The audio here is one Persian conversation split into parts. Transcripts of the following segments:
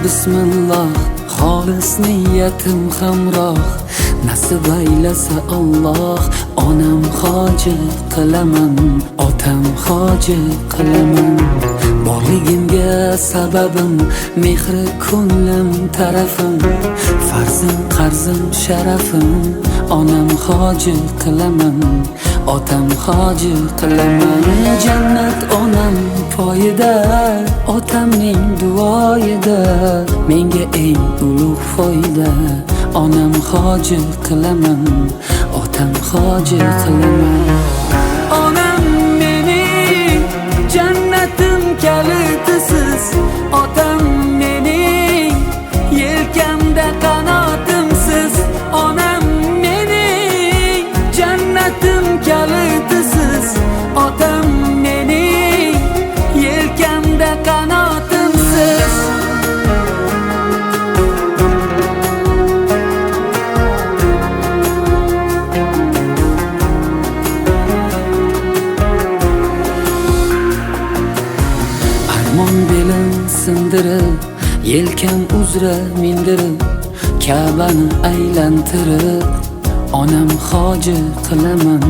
bismillah, xolis niyatim hamroh, nasib aylasa Alloh. Onam hoji qilaman, otam hoji qilaman. Borligimga sababim mehri ko'nglim tarafim, farzim qarzim sharafim. Onam hoji qilaman, otam hoji qilaman. Jannat onam poyida, otamning duoyida, menga eng ulug' foyda. Onam hoji qilaman, otam hoji qilaman. Onam mening jannatim kalitisiz, otam mening yelkamda qanotimsiz. Onam mening jannatim kalitisiz, otam mening yelkamda qanotimsiz. Armon belim sindirib, yelkam uzra mindirib, Ka'bani aylantirib, onam hoji qilaman,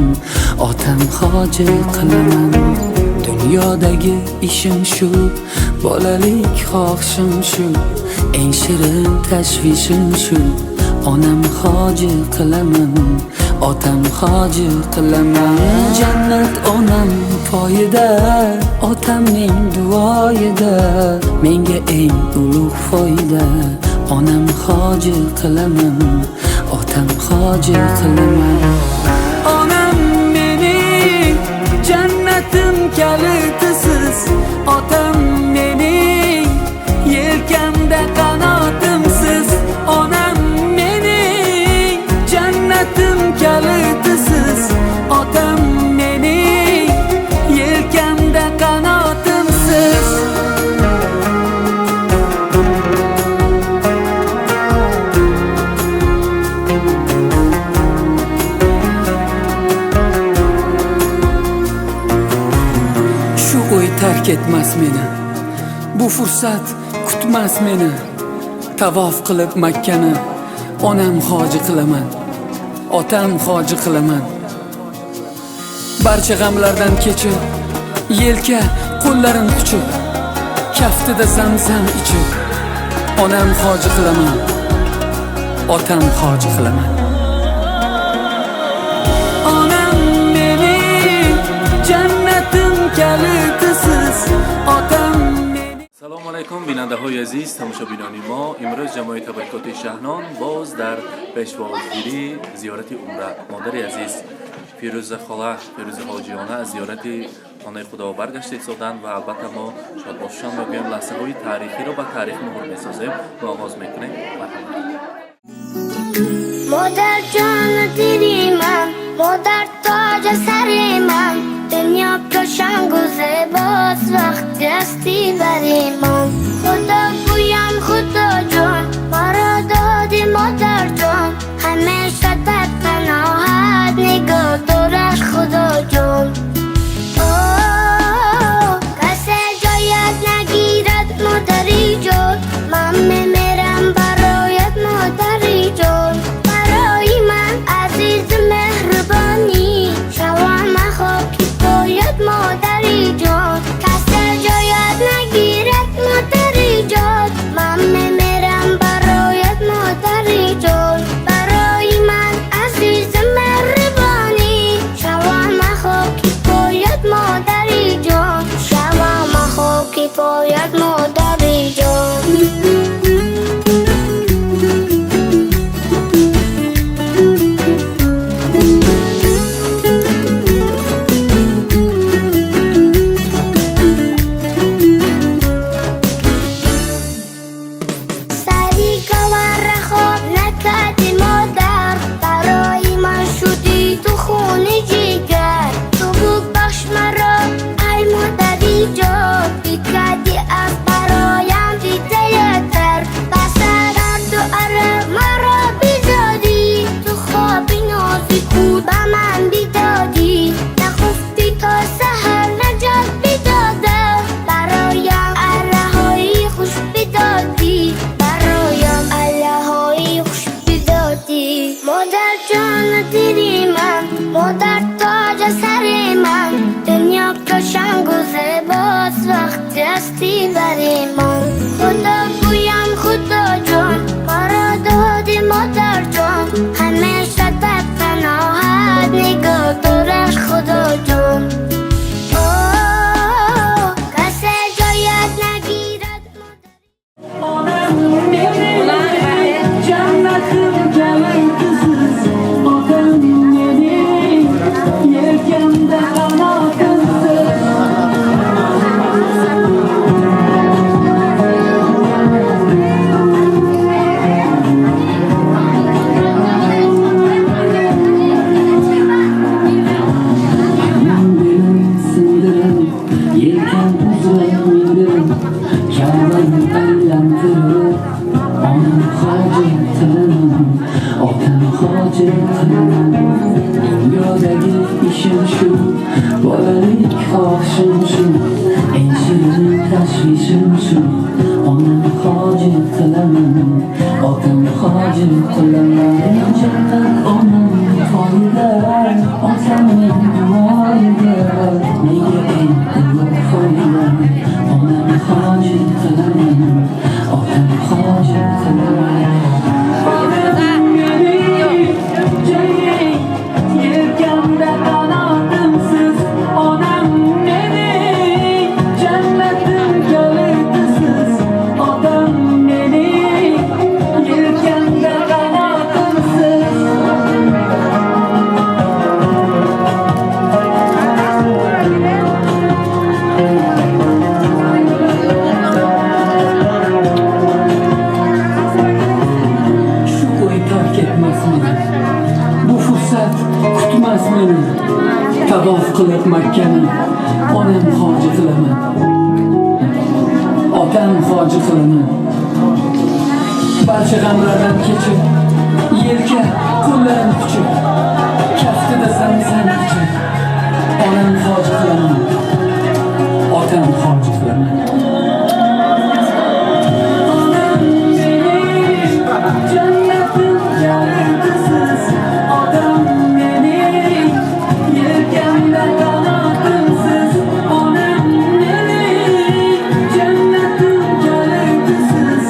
otam hoji qilaman. Dunyodagi ishim shu, bolalik xohishim shu, eng shirin tashvishim shu. Onam hoji qilaman, otam hoji qilaman. Jannat onam poyida, otamning duoyida, menga eng ulug' foyda. Onam hoji qilaman, otam hoji qilaman. Onam mening jannatim kalitisiz, otam mening yelkamda qanotimsiz. Onam mening jannatim kalitisiz, otam mening yelkamda qanotimsiz. Shu o'y tark etmas meni, bu fursat kutmas meni. Tavof qilib Makkani onam hoji qilaman, otam hoji qilaman. Barcha g'amlardan kechib, yelka qo'llarim quchib, kaftida zamzam ichib, onam hoji qilaman, otam hoji qilaman. Onam mening jannatim kalitisiz, otam mening. سلام علیکم بیننده عزیز، تماشابینان ما. امروز جمعی تبریکات شهنان باز در پشوازگیری زیارت عمره. مادر عزیز فیروز خاله، فیروز حاجیانه از زیارت خانه خدا برگشته ایستادند و البته ما شادباشان میگوییم لحظه های تاریخی رو به تاریخ مهر میسازیم و آغاز میکنیم. مادر جان دیدی من، مادر تاج سری من، دنیا کشنگ و زیباست وقتی هستی بری من. خدا گویم خدا جان، مرا دادی مادر جان، همیشه در پناهت نگاه دارش خدا جان. کسی جایت نگیرد مادری جان، من میمیرم برایت مادری جان. برای من عزیز مهربانی، شوام خاکی پایت مادری جان. کسی جایت نگیرد مادری ilk akşam şu en şirin tashvishim shu onam hojat qilaman otam hojat qilaman jannat onam foyda otamning duoida nega endi yo'q foyda onam hojat qilaman otam hojat qilaman yelkamda qanotimsiz onam mening jannatim kalitisiz otam mening yelkamda qanotimsiz shu qo'y tark etmas meni bu fursat kutmas meni tavof qilib Makkani onam hoji qilaman otam hoji qilaman barcha g'amlardan kechib yelka qo'llarim quchib kaftida zamzam ichib onam hoji qilaman otam hoji qilaman onam mening jannatim kalitisiz otam mening yelkamda qanotimsiz onam mening jannatim kalitisiz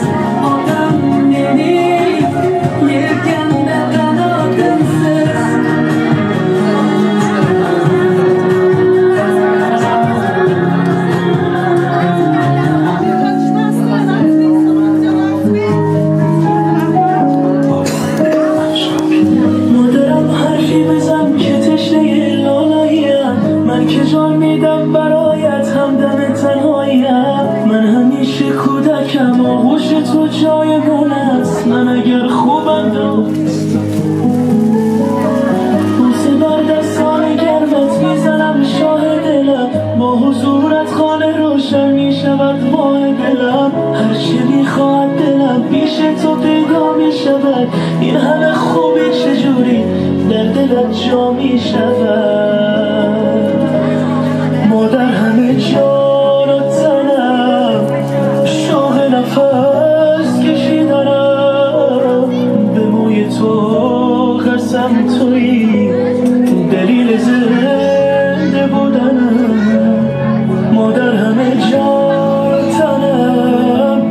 otam mening yelkamda qanotimsiz مادرم حرفی بزن که تشنه لالاییم من که جان میدم برایت همدم تنهاییم من همیشه کودکم آغوش تو جای من است من اگر خوبم بوسه بر دستان گرمت میزنم شاه دلم با حضورت خانه روشن میشود ماه دلم هرچی میخواهد دلم پیش تو پیدا میشود این همه خوبی چجوری در دلت جا میشود مادر همه جان و تنم شاه نفس کشیدنم به موی تو قسم تویی دلیل زنده بودنم مادر همه جان و تنم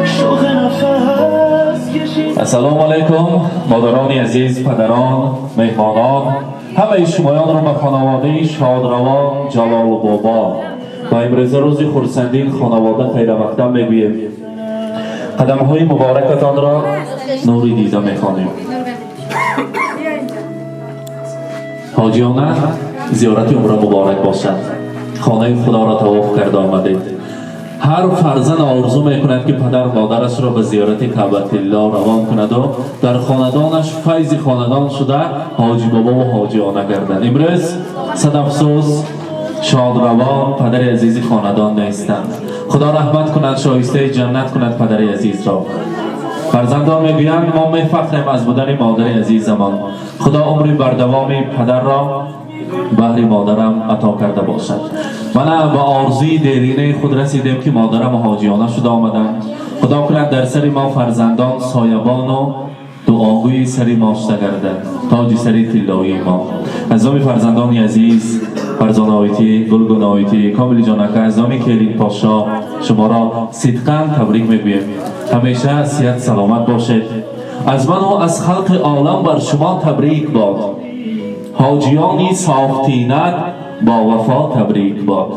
شاه نفس کشیدنم السلام علیکم مادران عزیز، پدران، مهمانان، همه شمایان را به خانواده شادروان جلال بابا و امروزه روز خورسندی خانواده خیر مقدم میگوییم. قدم های مبارکتان را نوری دیده میخوانیم. حاجیانه زیارت عمره مبارک باشد. خانه خدا را طواف کرده آمدید. هر فرزند آرزو میکند که پدر مادرش را به زیارت کعبة الله روان کند و در خاندانش فیض خاندان شده حاجی بابا و حاجیانه گردند. امروز صد افسوس شادروان پدر عزیز خاندان نیستند. خدا رحمت کند، شایسته جنت کند پدر عزیز را. فرزندان میگویند ما میفخریم از بودن مادر عزیزمان. خدا عمری بردوامی پدر را بهر مادرم عطا کرده باشد. من به آرزوی دیرینه خود رسیدیم که مادرم حاجیانه شده آمدند. خدا کند در سر ما فرزندان سایبان و دعاگوی سری ما شده گردد، تاج سری طلایی ما. عزیزان فرزندان عزیز، فرزان آیتی، گلگون آیتی، کامل جانکه، عزیزان کلین پاشا، شما را صدقاً تبریک میگویم. همیشه صحت سلامت باشید. از من و از خلق عالم بر شما تبریک باد. حاجیانی صافتینت با وفا تبریک باد.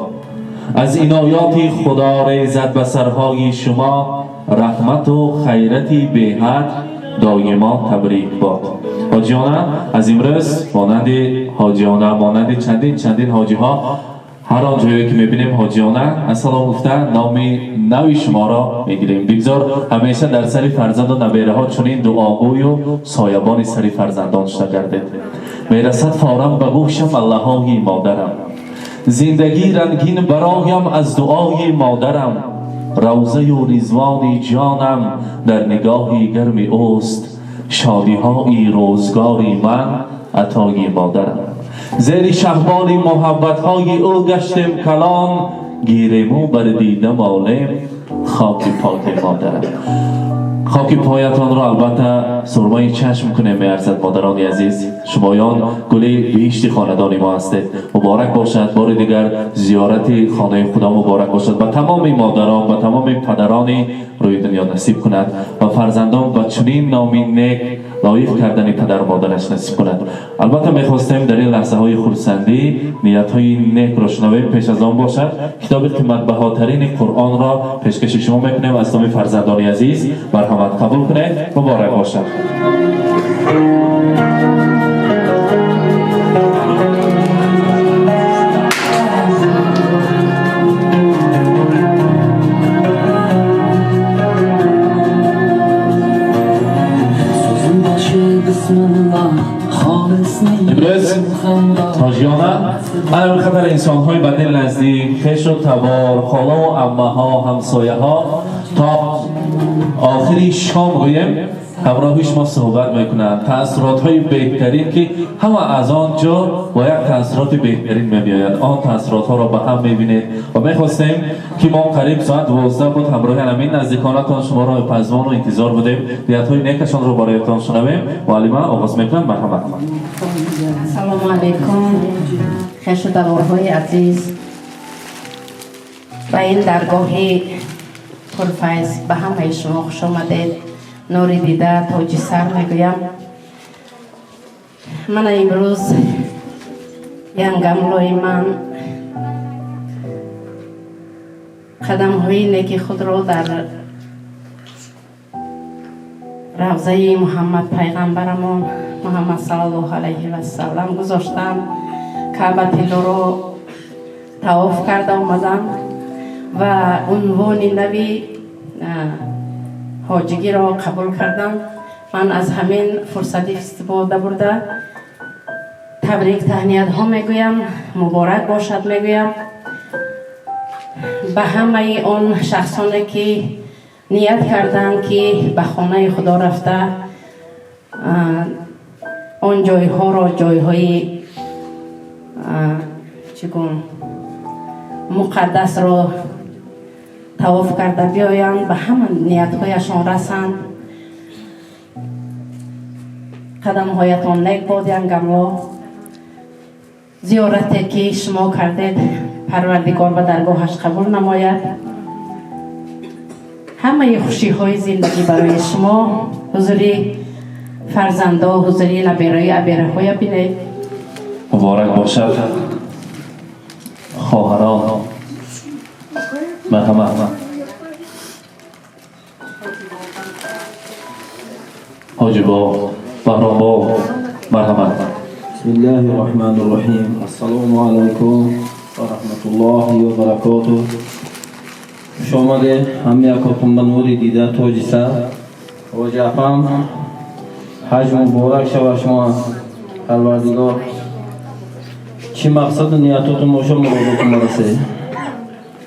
از عنایات خدا ریزد به سرهای شما رحمت و خیرتی به حد دایما تبریک باد. حاجیانه از امروز مانند حاجیانه مانند چندین حاجی ها هر آنجایی که میبینیم حاجیانه السلام گفته نام نوی شما را میگیریم. بگذار همیشه در سری فرزند و نبیره ها چنین دعاگوی و سایبان سری فرزندان شده گردید. میرسد فورم به گوشم الله‌های مادرم، زندگی رنگین برایم از دعای مادرم. روزه و رضوان جانم در نگاهی گرم اوست، شادی های روزگاری من عطای مادرم. زیر شهبان محبت های او گشتیم کلان، گیرمو بر دیده مالیم خاک پاک مادرم. خاک پایتان را البته سرمای چشم کنه میارزد مادران عزیز. شمایان گلی بهشت خاندان ما هستید. مبارک باشد. بار دیگر زیارت خانه خدا مبارک باشد. با تمام مادران و تمام پدرانی روی دنیا نصیب کند و فرزندان با چنین نامی نیک لایق کردن پدر مادرش نصیب کند. البته میخواستیم در این لحظه های خرسندی نیت های نیک را شنویم. پیش از آن باشد کتاب قیمت بهاترین قرآن را پیشکش شما میکنیم. از تمام فرزندان عزیز مرحمت قبول کنید. مبارک باشد. امروز تاجیانه انا به خاطر انسان های بدل نزدیک، خویش و تبار، خالا و عمه ها، همسایه ها تا آخری شام گویم همراه شما صحبت میکنند. تأثیرات های بهترین که همه از آنجا با یک تأثیرات بهترین میبیاید. آن تأثیرات ها را به هم میبینید و میخواستیم که ما قریب ساعت 12 بود همراه همین نزدیکانتان شما را پزوان و انتظار بودیم. نیت های نیکشان را برایتان شنویم. معلمه آغاز میکنم. مرحمت. سلام علیکم خویش و تبارهای عزیز. به این درگاه پرفیض به همه شما خوش آمدید. نوری دیده تاج سر میگویم. من امروز ینگملوی من قدم های نیکی خود را در روضه محمد پیغمبرمون محمد صلی الله علیه و سلم گذاشتم. کعبه الله رو طواف کرده آمدم و عنوان نبی حاجگی را قبول کردم. من از همین فرصتی استفاده برده تبریک تهنیت ها میگویم. مبارک باشد میگویم به همه آن شخصانی که نیت کردند که به خانه خدا رفته آن جایها را جایهای مقدس را طواف کرده بیایند. به همه نیت‌هایشان رسند. قدم‌هایتان نیک باد. ینگملا زیارتی که شما کردید پروردگار به درگاهش قبول نماید. همه خوشی‌های زندگی برای شما، حضوری فرزندا، حضوری نبیرای ابیره‌های بینید. مبارک باشد. خواهران مرحمت. حاجی با بهرام با مرحمت. بسم الله الرحمن الرحیم. السلام علیکم و رحمت الله و برکاته. خوش آمده همه یکاتون به نوری دیده تاج سر. حاجی اپم حج مبارک شود شما. پروردگار چی مقصد و نیتاتون باشه مرادتون برسه.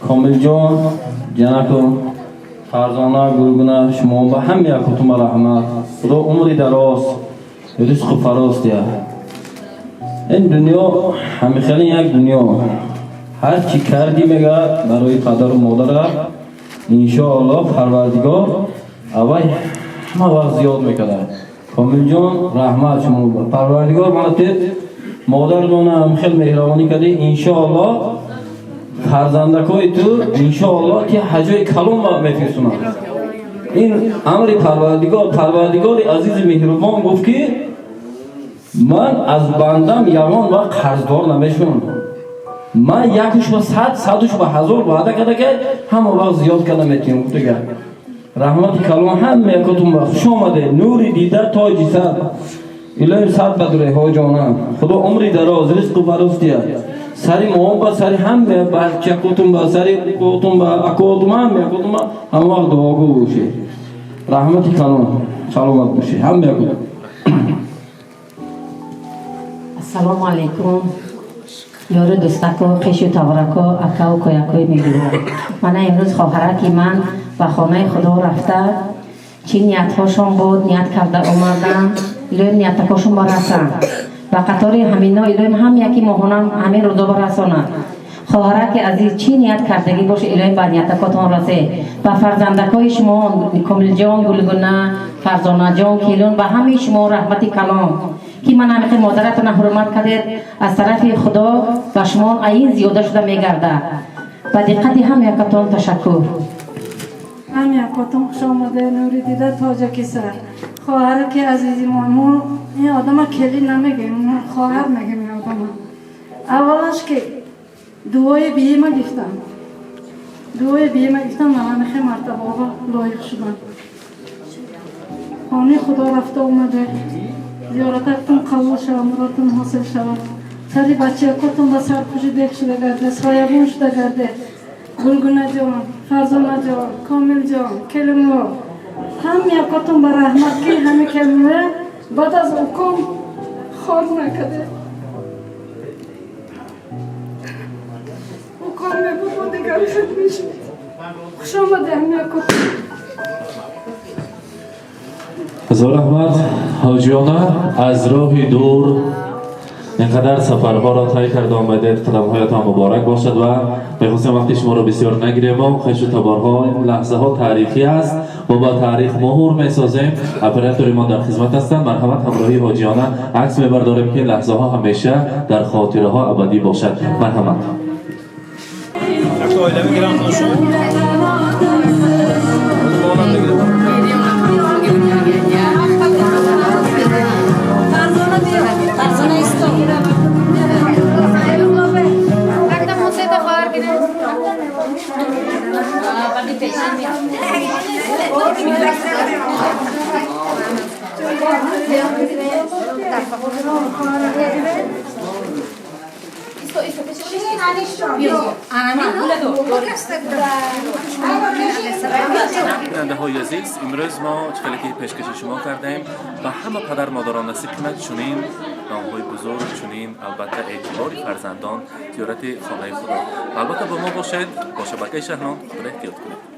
کامل جان جنکم فرزانه گلگونه شما به همه یکاتون رحمت. خدا عمری دراز رزق فراز دید. این دنیا همیشه یک دنیا. هر چی کردی میگه برای پدر و مادر انشاءالله پروردگار اوای همه وقت زیاد میکنه. کامل جان رحمت شما پروردگار مالت مادر دونه خیلی مهربانی کرده. انشاءالله فرزندکای تو انشاءالله که حجای کلام میفرستند. این امر پروردگار عزیز مهربان گفت که من از بندم یوان و قرضدار نمیشم. من یکش با 100 صدش با 1000 وعده کرده که همه وقت زیاد کنه میتونم. دیگه رحمت کلام همه یکاتون خوش آمده. نوری دیده تاج سر. الهی سر بدره ها جانم. خدا عمری دراز رزق و فراز دید. سری محبت سری همه بچه کتون با سری کتون با اکوتون همه کتون هم وقت دعاگو باشه. رحمت کلام سلامت باشه همه کتون. السلام علیکم یار دوستکو خیش و تبارکو اکا و کویکوی میگویم. من امروز خواهرکی من و خانه خدا رفته چی نیت هاشون بود نیت کرده اومدن. لیون نیت کاشون برسن و قطار همین نا الهیم هم یکی ماهونم همین روزا برساند. خواهرک عزیز چی نیت کردگی باشه الهیم بر نیتکاتان رسه و فرزندکای شما کامل جان گلگونه فرزانه جان کیلون و همه شما رحمتی کلام که من همیشه مادرتان حرمت کردید از طرف خدا و شما این زیاده شده میگرده و دقت هم یکتان تشکر. هم یکتان خوش آمده نوری دیده تاجکی سر خواهر که عزیزی ما این آدم کلی نمیگیم خواهر میگیم این آدم اولش که دوای بیمه گفتم من همیشه مرتبه لایق شدم خانه خدا رفته اومده زیارتتون قبول شد مرادتون حاصل شد سری بچه کتون به سر خوشی دیگ شده گرده سایبون شده گرده گلگونه جان فرزانه جان کامل جان کلمه هم یکتون به رحمت که همه کلمه بعد از حکم خار نکده حکم میبود و دیگر شد میشه خوش آمده هم یکتون هزار رحمت حاجیانه از راه دور اینقدر سفرها را طی کرده آمدید قدمهایتان مبارک باشد و بخصوص وقتی شما را بسیار نگیریم و خیش و تبارها این لحظه ها تاریخی است و با تاریخ مهور می سازیم. اپراتوری ما در خدمت هستند. مرحمت همراهی حاجیانه عکس میبرداریم که لحظه ها همیشه در خاطره ها ابدی باشد. مرحمت بیننده های عزیز امروز ما چقدر که پیشکش شما کردیم و همه پدر مادران نصیب کند چنین نام‌های بزرگ چنین البته اعتباری فرزندان زیارت خانه خدا البته با ما باشید با شبکه شهنان خدا احتیاط کنید.